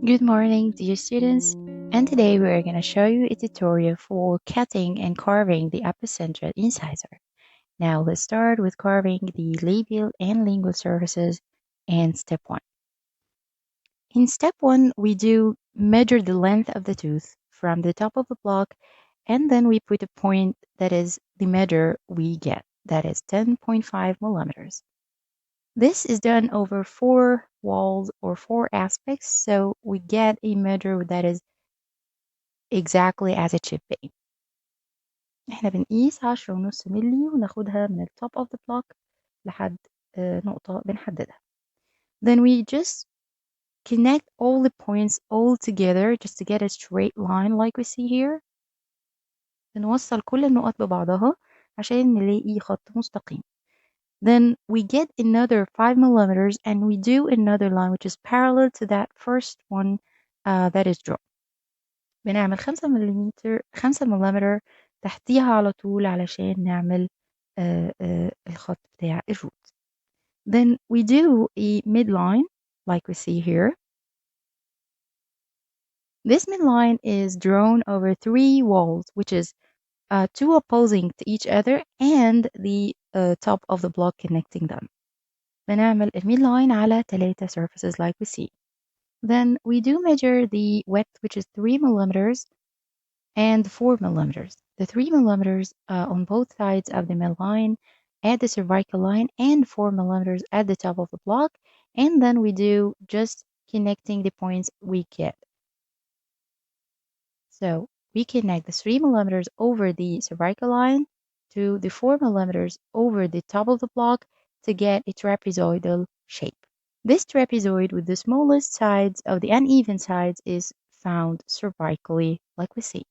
Good morning, dear students, and today we are going to show you a tutorial for cutting and carving the upper central incisor. Now let's start with carving the labial and lingual surfaces and step 1. In step 1, we do measure the length of the tooth from the top of the block, and then we put a point that is the measure we get, that is 10.5 millimeters. This is done over 4 walls or 4 aspects, so we get a measure that is exactly as it should be. احنا بنقيس 10.5 ملي وناخدها من top of the block لحد نقطة بنحددها. Then we just connect all the points all together just to get a straight line like we see here. بنوصل كل النقط ببعضها عشان نلاقي خط مستقيم. Then we get another 5 millimeters and we do another line which is parallel to that first one that is drawn. بنعمل 5 مليمتر تحتيها على طول علشان نعمل الخط بتاع الروت. Then we do a midline like we see here. This midline is drawn over 3 walls, which is 2 opposing to each other and the top of the block connecting them. بنعمل midline على 3 surfaces like we see. Then we do measure the width, which is 3 millimeters and 4 millimeters. The 3 millimeters on both sides of the midline at the cervical line and 4 millimeters at the top of the block. And then we do just connecting the points we get. So we connect the 3 millimeters over the cervical line to the 4 millimeters over the top of the block to get a trapezoidal shape. This trapezoid with the smallest sides of the uneven sides is found cervically like we see.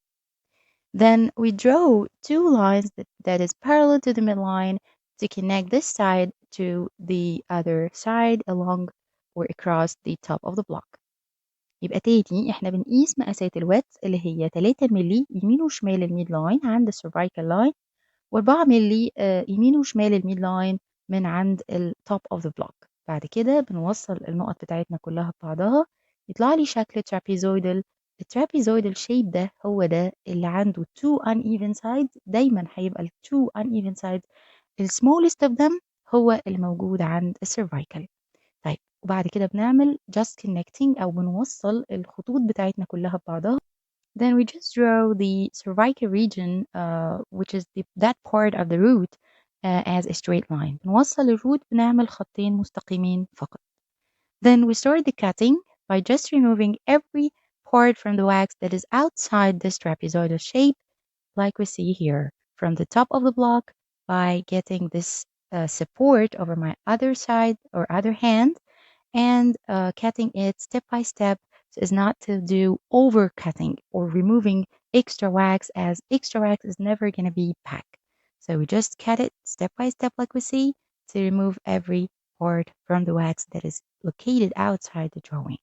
Then we draw 2 lines that is parallel to the midline to connect this side to the other side along or across the top of the block. يبقى تاني احنا بنقيس مقاسات الويدث اللي هي 3 مللي يمين وشمال الميد لاين عند السيرفايكال لاين و4 مللي يمين وشمال الميد لاين من عند التوب اوف ذا بلوك. بعد كده بنوصل النقط بتاعتنا كلها ببعضها يطلع لي شكل ترابيزويدال. الترابيزويدال شيب ده هو ده اللي عنده two uneven sides. دايما هيبقى ال two uneven sides ال smallest of them هو الموجود عند السيرفايكال. طيب وبعد كده بنعمل just connecting أو بنوصل الخطوط بتاعتنا كلها ببعضها. Then we just draw the cervical region, which is that part of the root, as a straight line. بنوصل الروت بنعمل خطين مستقيمين فقط. Then we start the cutting by just removing every part from the wax that is outside this trapezoidal shape, like we see here, from the top of the block by getting this support over my other side or other hand and cutting it step by step so as not to do over cutting or removing extra wax, as extra wax is never going to be packed. So we just cut it step by step like we see to remove every part from the wax that is located outside the drawing.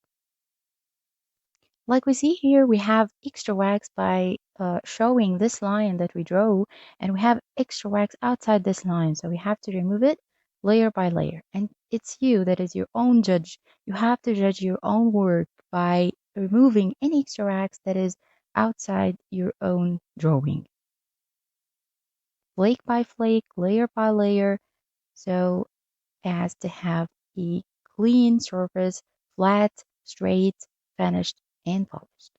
Like we see here, we have extra wax by showing this line that we drew, and we have extra wax outside this line, so we have to remove it layer by layer. And it's you that is your own judge. You have to judge your own work by removing any extra wax that is outside your own drawing. Flake by flake, layer by layer, so as to have a clean surface, flat, straight, finished, and polished.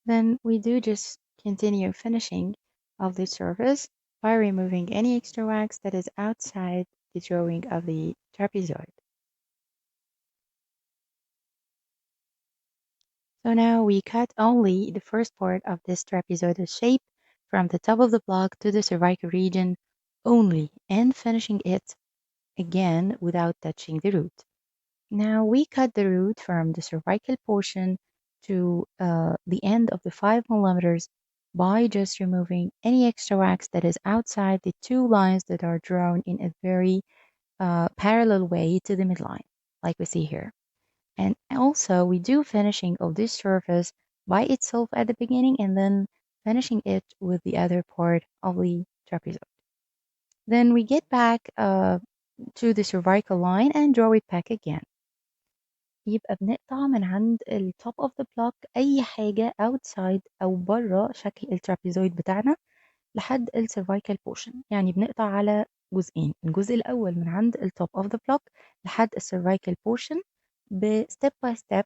Then we do just continue finishing of the surface by removing any extra wax that is outside the drawing of the trapezoid. So now we cut only the first part of this trapezoidal shape from the top of the block to the cervical region only, and finishing it again without touching the root. Now we cut the root from the cervical portion to the end of the 5 millimeters by just removing any extra wax that is outside the 2 lines that are drawn in a very parallel way to the midline, like we see here. And also we do finishing of this surface by itself at the beginning and then finishing it with the other part of the trapezoid. Then we get back to the cervical line and draw it back again. يبقى بنقطع من عند ال top of the block أي حاجة outside أو برّه شكل الtrapezoid بتاعنا لحد الcervical portion، يعني بنقطع على جزئين، الجزء الأول من عند الtop of the block لحد الcervical portion step by step.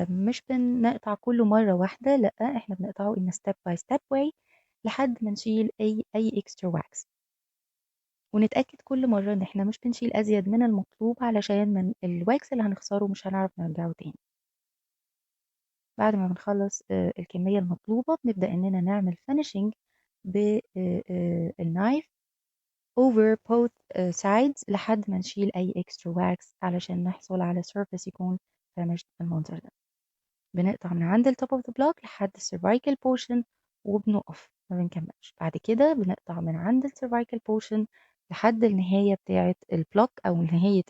مش بنقطع كله مرة واحدة، لأ إحنا بنقطعه in a step by step way لحد ما نشيل أي extra wax، ونتأكد كل مرة إن إحنا مش بنشيل أزيد من المطلوب علشان من الواكس اللي هنخسره مش هنعرف نرجعه تاني. بعد ما بنخلص الكمية المطلوبة بنبدأ إننا نعمل finishing بالنايف over both sides لحد ما نشيل أي extra wax علشان نحصل على surface يكون finished بالمنظر ده. بنقطع من عند ال top of the block لحد ال cervical portion وبنقف ما بنكملش. بعد كده بنقطع من عند ال cervical portion لحد النهاية بتاعة البلوك أو نهاية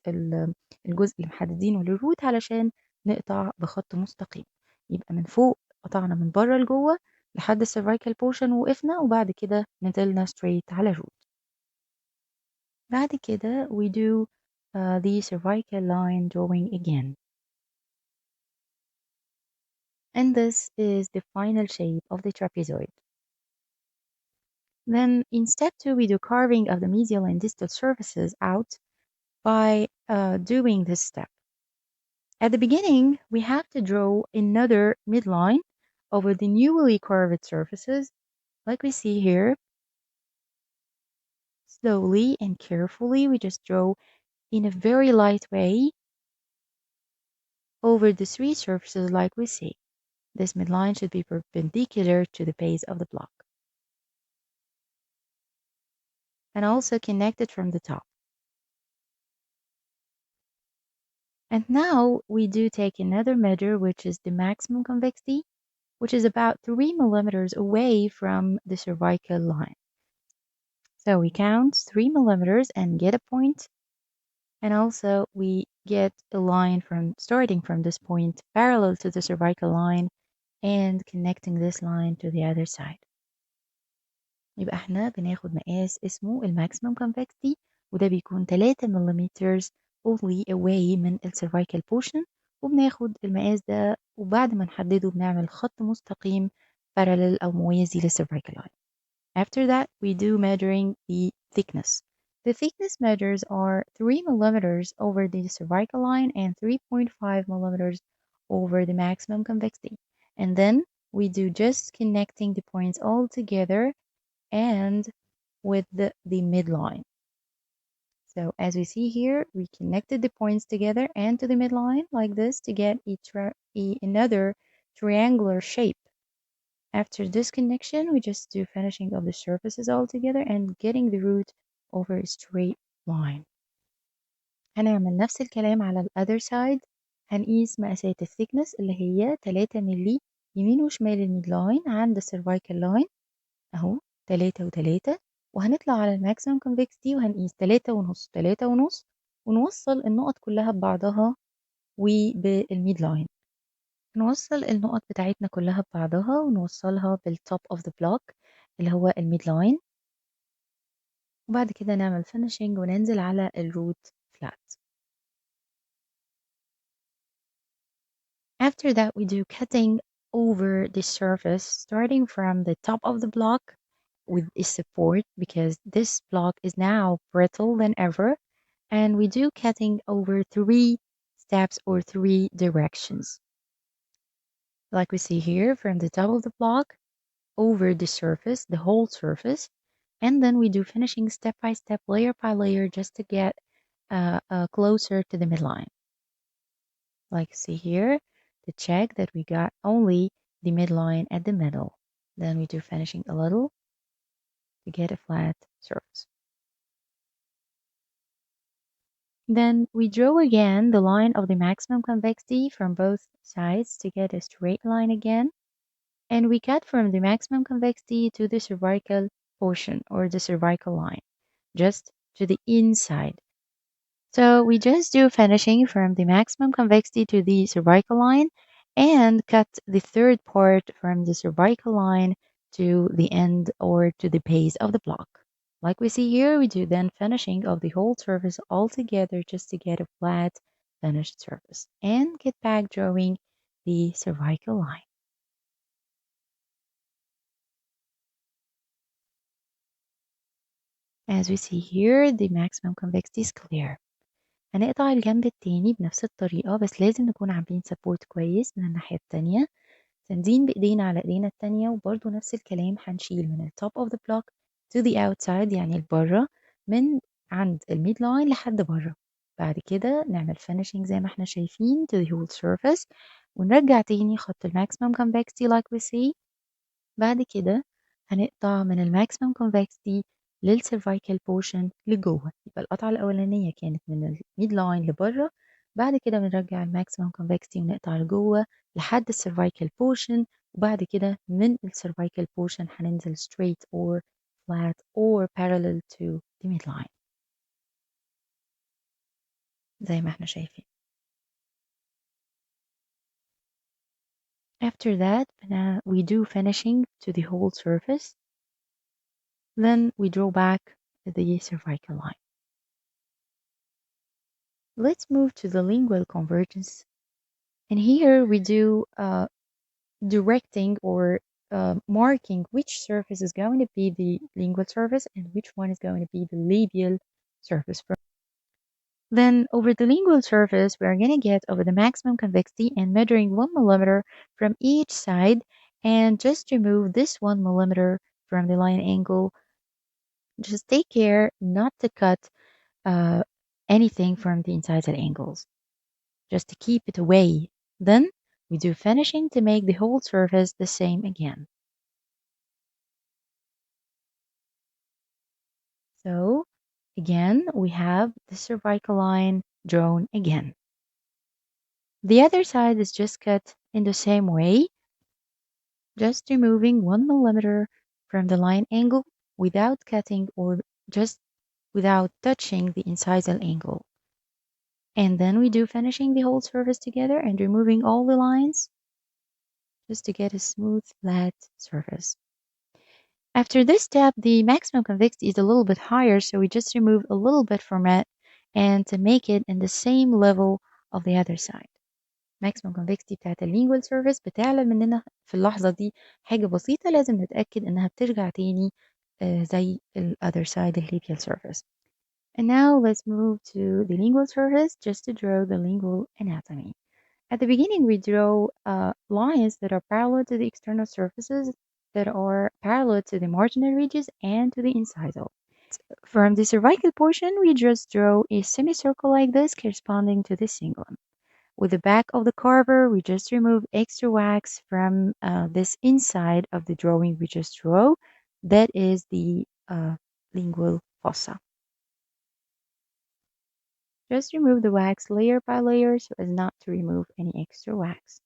الجزء اللي محددينه للروت علشان نقطع بخط مستقيم. يبقى من فوق قطعنا من بره لجوه لحد ال cervical portion وقفنا، وبعد كده نزلنا straight على الروت. بعد كده we do the cervical line drawing again. And this is the final shape of the trapezoid. Then in step 2 we do carving of the medial and distal surfaces out by doing this step. At the beginning we have to draw another midline over the newly carved surfaces like we see here. Slowly and carefully we just draw in a very light way over the three surfaces like we see. This midline should be perpendicular to the base of the block and also connected from the top. And now we do take another measure, which is the maximum convexity, which is about 3 millimeters away from the cervical line. So we count 3 millimeters and get a point. And also we get a line from starting from this point parallel to the cervical line and connecting this line to the other side. يبقى احنا بناخد مقاس اسمه الماكسيمم convexity، وده بيكون 3 مليمتر only away من ال cervical portion، وبناخد المقاس ده وبعد ما نحدده بنعمل خط مستقيم parallel أو موازي لل cervical line. After that we do measuring the thickness. The thickness measures are 3 millimeters over the cervical line and 3.5 millimeters over the maximum convexity. And then we do just connecting the points all together and with the midline. So as we see here, we connected the points together and to the midline like this to get another triangular shape. After this connection, we just do finishing of the surfaces all together and getting the root over a straight line. هنعمل نفس الكلام على ال other side. هنقيس مقاسات الثيكنس اللي هي 3 مللي يمين وشمال الميدلاين عند السيرفايكال لاين اهو 3 و3، وهنطلع على الماكسيمم convexity وهنقيس 3.5 3.5 ونوصل النقط كلها ببعضها وبالميد لاين. نوصل النقط بتاعتنا كلها ببعضها ونوصلها بالتوب اوف ذا بلوك اللي هو الميد لاين، وبعد كده نعمل finishing وننزل على الروت flat. After that we do cutting over the surface starting from the top of the block with a support because this block is now brittle than ever, and we do cutting over 3 steps or 3 directions. Like we see here from the top of the block over the surface, the whole surface, and then we do finishing step by step, layer by layer just to get closer to the midline. Like see here, to check that we got only the midline at the middle. Then we do finishing a little to get a flat surface. Then we draw again the line of the maximum convexity from both sides to get a straight line again. And we cut from the maximum convexity to the cervical portion or the cervical line, just to the inside. So we just do finishing from the maximum convexity to the cervical line and cut the third part from the cervical line to the end or to the base of the block. Like we see here, we do then finishing of the whole surface all together just to get a flat finished surface and get back drawing the cervical line. As we see here, the maximum convexity is clear. هنقطع الجنب التاني بنفس الطريقة، بس لازم نكون عاملين سبورت كويس من الناحية التانية، ساندين بإيدينا على إيدينا التانية، وبرضه نفس الكلام هنشيل من ال top of the block to the outside يعني لبره، من عند الميد لاين لحد بره. بعد كده نعمل finishing زي ما احنا شايفين to the whole surface، ونرجع تاني خط ال maximum convexity like we see. بعد كده هنقطع من ال maximum convexity للcervical portion لجوه. يبقى القطعة الأولانية كانت من الميد لاين لبره، بعد كده بنرجع ال maximum convexity ونقطع لجوه لحد الcervical portion، وبعد كده من الcervical portion هننزل straight or flat or parallel to the midline زي ما احنا شايفين. After that we do finishing to the whole surface, then we draw back the cervical line. Let's move to the lingual convergence. And here we do directing or marking which surface is going to be the lingual surface and which one is going to be the labial surface. Then over the lingual surface, we're going to get over the maximum convexity and measuring 1 millimeter from each side, and just remove this 1 millimeter from the line angle. Just take care not to cut anything from the incisal angles, just to keep it away. Then we do finishing to make the whole surface the same again. So again, we have the cervical line drawn again. The other side is just cut in the same way, just removing 1 millimeter from the line angle without cutting or just without touching the incisal angle. And then we do finishing the whole surface together and removing all the lines just to get a smooth, flat surface. After this step, the maximum convexity is a little bit higher, so we just remove a little bit from it and to make it in the same level of the other side. maximum convexity بتاعت lingual surface بتعلى مننا في اللحظة دي حاجة بسيطة، لازم نتأكد إنها بترجع تاني زي ال other side the labial surface. And now let's move to the lingual surface just to draw the lingual anatomy. At the beginning, we draw lines that are parallel to the external surfaces that are parallel to the marginal ridges and to the incisal. From the cervical portion, we just draw a semicircle like this corresponding to the cingulum. With the back of the carver, we just remove extra wax from this inside of the drawing we just drew. That is the lingual fossa. Just remove the wax layer by layer so as not to remove any extra wax.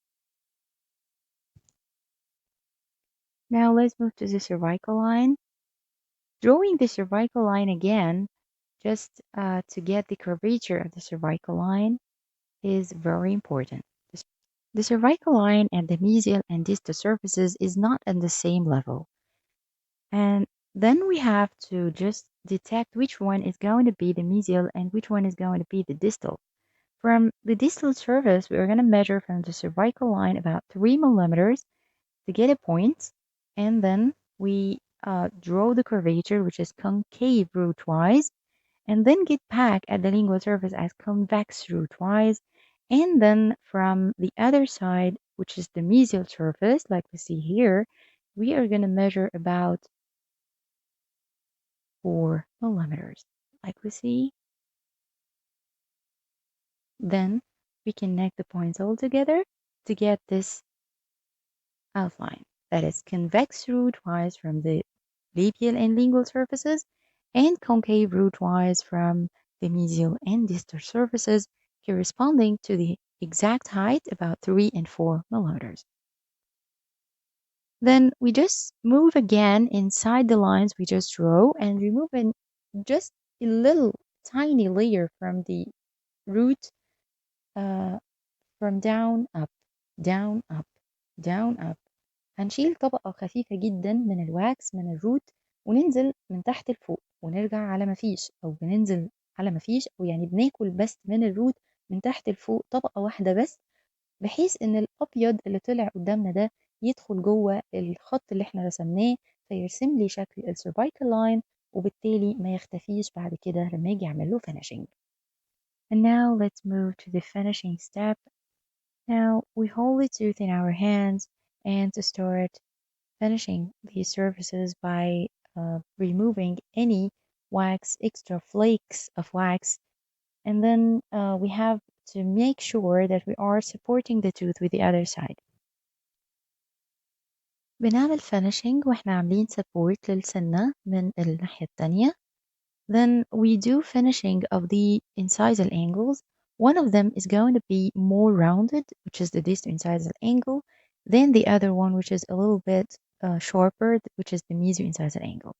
Now let's move to the cervical line. Drawing the cervical line again, just to get the curvature of the cervical line, is very important. The cervical line and the mesial and distal surfaces is not at the same level. And then we have to just detect which one is going to be the mesial and which one is going to be the distal. From the distal surface, we're going to measure from the cervical line about 3 millimeters to get a point, and then we draw the curvature, which is concave rootwise, and then get back at the lingual surface as convex rootwise, and then from the other side, which is the mesial surface, like we see here, we are going to measure about 4 millimeters, like we see. Then we connect the points all together to get this outline. That is convex rootwise from the labial and lingual surfaces, and concave rootwise from the mesial and distal surfaces, corresponding to the exact height about 3 and 4 millimeters. Then we just move again inside the lines we just drew and remove just a little tiny layer from the root, from down up, down up, down up. هنشيل طبقة خفيفة جدا من الواكس من الروت وننزل من تحت لفوق ونرجع على مفيش، أو بننزل على مفيش، أو يعني بناكل بس من الروت من تحت لفوق طبقة واحدة بس، بحيث إن الأبيض اللي طلع قدامنا ده يدخل جوه الخط اللي احنا رسمناه، فيرسم لي شكل السيرفايكال لاين، وبالتالي ما يختفيش بعد كده لما يجي أعمل له finishing. And now let's move to the finishing step. Now we hold the tooth in our hands and to start finishing these surfaces by removing any wax, extra flakes of wax, and then we have to make sure that we are supporting the tooth with the other side. بنعمل finishing واحنا عاملين support للسنة من الناحية التانية. Then we do finishing of the incisal angles. One of them is going to be more rounded, which is the distal incisal angle, than the other one, which is a little bit sharper, which is the mesioincisal angle.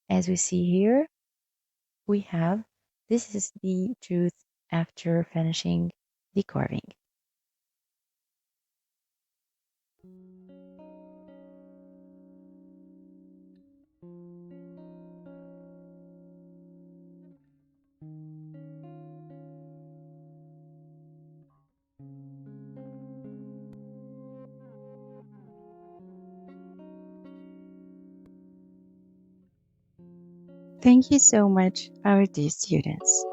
As we see here, we have, this is the tooth after finishing the carving. Thank you so much, our dear students.